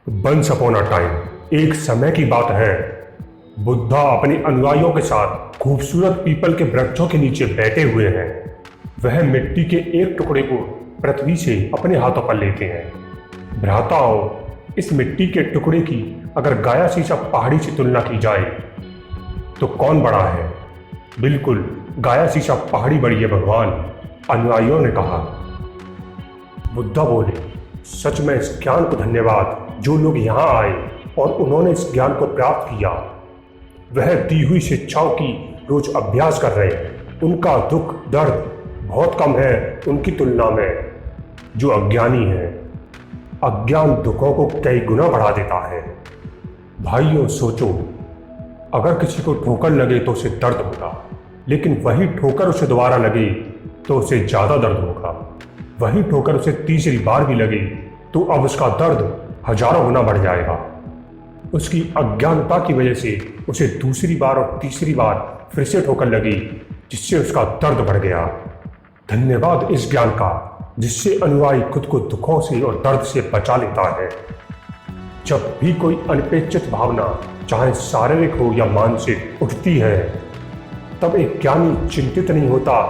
Once upon a time, एक समय की बात है। बुद्धा अपने अनुयायियों के साथ खूबसूरत पीपल के वृक्षों के नीचे बैठे हुए हैं। वह मिट्टी के एक टुकड़े को पृथ्वी से अपने हाथों पर लेते हैं। भ्राताओं, इस मिट्टी के टुकड़े की अगर गाया शीशा पहाड़ी से तुलना की जाए तो कौन बड़ा है? बिल्कुल, गाया शीशा पहाड़ी बड़ी है भगवान, अनुयायियों ने कहा। बुद्धा बोले, सच में इस ज्ञान को धन्यवाद जो लोग यहाँ आए और उन्होंने इस ज्ञान को प्राप्त किया। वह दी हुई शिक्षाओं की रोज अभ्यास कर रहे हैं। उनका दुख दर्द बहुत कम है उनकी तुलना में जो अज्ञानी है। अज्ञान दुखों को कई गुना बढ़ा देता है। भाइयों सोचो, अगर किसी को ठोकर लगे तो उसे दर्द होगा, लेकिन वही ठोकर उसे दोबारा लगे तो उसे ज्यादा दर्द होगा। वही ठोकर उसे तीसरी बार भी लगे तो अब उसका दर्द हजारों गुना बढ़ जाएगा। उसकी अज्ञानता की वजह से उसे दूसरी बार और तीसरी बार फिर से ठोकर लगी, जिससे उसका दर्द बढ़ गया। धन्यवाद इस ज्ञान का जिससे अनुयायी खुद को दुखों से और दर्द से बचा लेता है। जब भी कोई अनपेक्षित भावना, चाहे शारीरिक हो या मानसिक, उठती है, तब एक ज्ञानी चिंतित नहीं होता,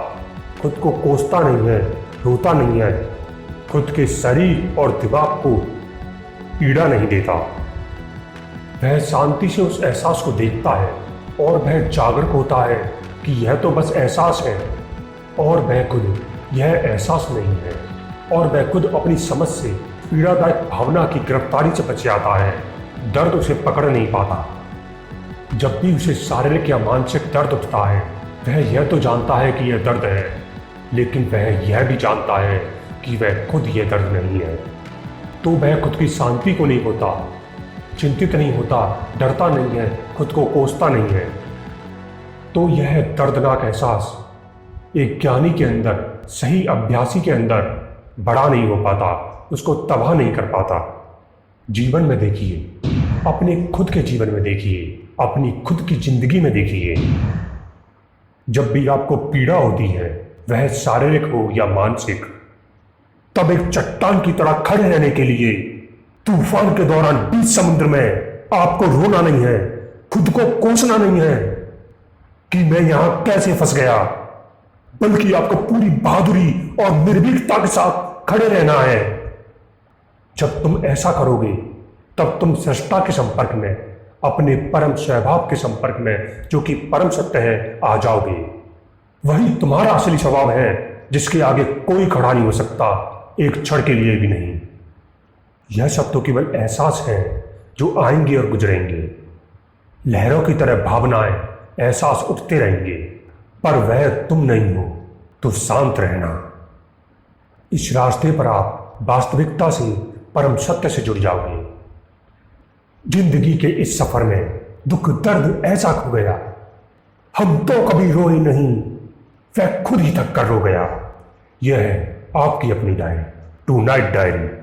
खुद को कोसता नहीं है, रोता नहीं है, खुद के शरीर और दिमाग को पीड़ा नहीं देता। वह शांति से उस एहसास को देखता है और वह जागरूक होता है कि यह तो बस एहसास है और वह खुद यह एहसास नहीं है, और वह खुद अपनी समझ से पीड़ादायक भावना की गिरफ्तारी से बच जाता है। दर्द उसे पकड़ नहीं पाता। जब भी उसे शारीरिक या मानसिक दर्द उठता है, वह यह तो जानता है कि यह दर्द है, लेकिन वह यह भी जानता है कि वह खुद यह दर्द नहीं है। तो वह खुद की शांति को नहीं होता, चिंतित नहीं होता, डरता नहीं है, खुद को कोसता नहीं है। तो यह दर्दनाक एहसास एक ज्ञानी के अंदर, सही अभ्यासी के अंदर बड़ा नहीं हो पाता, उसको तबाह नहीं कर पाता। जीवन में देखिए, अपने खुद के जीवन में देखिए, अपनी खुद की जिंदगी में देखिए। जब भी आपको पीड़ा होती है, वह शारीरिक हो या मानसिक, तब एक चट्टान की तरह खड़े रहने के लिए तूफान के दौरान बीच समुद्र में आपको रोना नहीं है, खुद को कोसना नहीं है कि मैं यहां कैसे फंस गया, बल्कि आपको पूरी बहादुरी और निर्भीकता के साथ खड़े रहना है। जब तुम ऐसा करोगे, तब तुम सृष्टा के संपर्क में, अपने परम स्वभाव के संपर्क में, जो कि परम सत्य है, आ जाओगे। वही तुम्हारा असली स्वभाव है जिसके आगे कोई खड़ा नहीं हो सकता, एक क्षण के लिए भी नहीं। यह सब तो केवल एहसास है जो आएंगे और गुजरेंगे। लहरों की तरह भावनाएं, एहसास उठते रहेंगे, पर वह तुम नहीं हो। तो शांत रहना। इस रास्ते पर आप वास्तविकता से, परम सत्य से जुड़ जाओगे। जिंदगी के इस सफर में दुख दर्द ऐसा खो गया, हम तो कभी रोए नहीं, वह खुद ही थक कर रो गया। यह है आपकी अपनी डायरी, टू नाइट डायरी।